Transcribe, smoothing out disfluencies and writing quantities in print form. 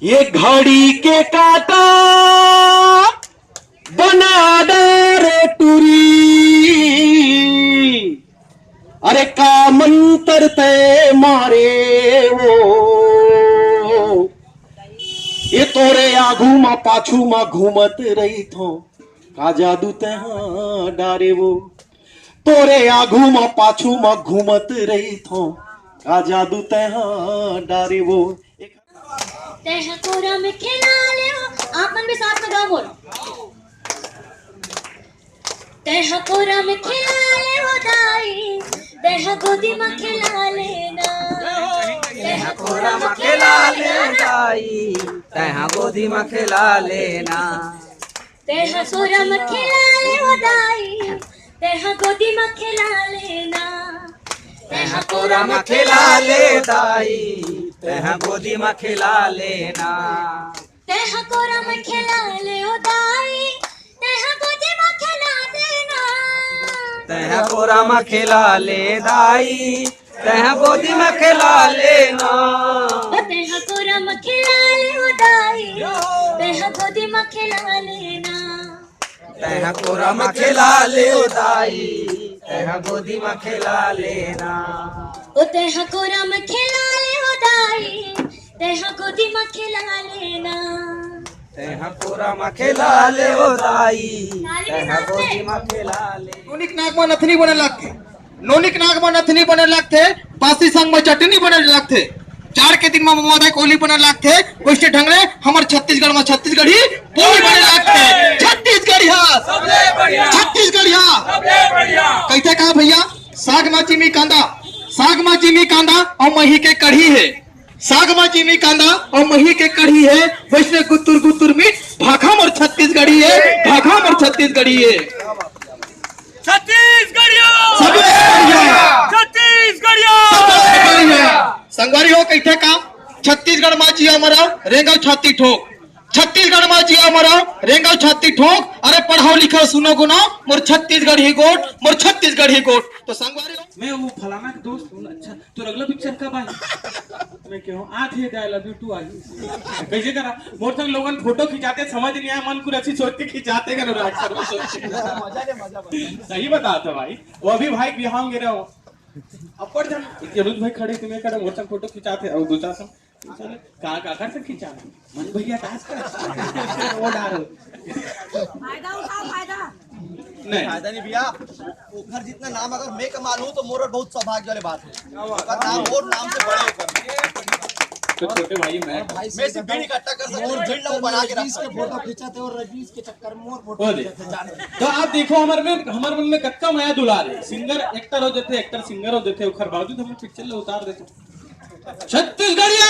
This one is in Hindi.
ये घड़ी के काटा बना दे रे टूरी, अरे का मंत्र ते मारे वो, ये तोरे आगू मा पाछू मा घूमत रही थो, का जादू ते हाँ डारे वो, तोरे आगू मा पाछू मा घूमत रही थो, का जादू ते हाँ डारे वो। तेह कोरा में खिला ले हो, आप मन भी साथ में गाओ बोलो। तेह कोरा में खिला ले हो दाई, तेह गोदी में खिला लेना। तेह कोरा में खिला ले दाई, तेह गोदी में खिला लेना। तेह कोरा में खिला ले हो दाई, तेह गोदी में खिला लेना। तेह कोरा में खिला ले दाई, तेह गोदी में खिला लेना। तेह कोरा में खिला ले हो दाई, तेह गोदी में खिला देना। तेह कोरा में खिला ले दाई, तेह गोदी में खिला लेना। तेह कोरा में खिला ले हो दाई, तेह गोदी में खिला लेना। तेह कोरा में खिला ले दाई, तेह गोदी में खिला लेना। ओ तेह कोरा में खिला ले हो दाई, तेह गोदी में खिला लेना। तेह कोरा में खिला ले दाई, तेह गोदी में खिला ले। नोनिक नाक में नथनी बने लगते, नोनिक नाक में नथनी बने लगते, पासी संग में चटनी बने लगते, चार के दिन में ममोदा कोली बने लगते, वैसे ढंगरे हमार छत्तीसगढ़ में छत्तीसगढ़ी बोली बने लगते। छत्तीसगढ़ी छत्तीसगढ़ी कैसे कहा भैया, साग में चीनी कांदा, साग में चीनी कांदा और मही के कढ़ी है, साग में चीनी कांदा और मही के कढ़ी है, वैसे गुत्तुर गुत्तुर मीठ भाखम और छत्तीसगढ़ी है, भाखम और छत्तीसगढ़ी है। संगवारी हो कैसे काम, छत्तीसगढ़ में जिया मरा रेंगाव छाती ठोक, छत्तीसगढ़ में जिया मरा रेंगाव छाती ठोक। अरे पढ़ाओ लिखो सुनो गुना, मोर छत्तीसगढ़ ही गोट, मोर छत्तीसगढ़ ही गोट। तो संगवारी हो मैं वो फलाना के दोस्त हूँ। अच्छा तो अगला पिक्चर कब आई? मैं क्यों आते हैं आई लव यू टू आई कैसे करा मोर संग लोगन फोटो खिंचाते समझ नहीं आया, मन को अच्छी सोच के खिंचाते कर सही बता था भाई। वो अभी भाई बिहार गिरा हो अपर जन जरूर भाई खड़े तुम्हें करे मोर संग फोटो खिंचाते और दूसरा संग कहाँ काकर से खिंचा मन भैया टास्क कर वो डारो फायदा उठाओ फायदा नहीं फायदा नहीं भैया। ओखर जितना नाम अगर मैं कमा लूं तो मोर बहुत सौभाग्य वाली बात है। ओखर नाम और नाम से बड़े होकर तो छोटे भाई मैं सिर्फ भीड़ इकट्ठा कर सकता हूं, भीड़ लोग बना के रख सकते हैं। फोटो खिंचाते और रजनीश के चक्कर में और फोटो खिंचाते। तो आप देखो हमारे मन में कच्चा माया दुलारे सिंगर एक्टर हो जाते, एक्टर सिंगर हो जाते, ओखर बावजूद हम पिक्चर ले उतार देते। छत्तीसगढ़िया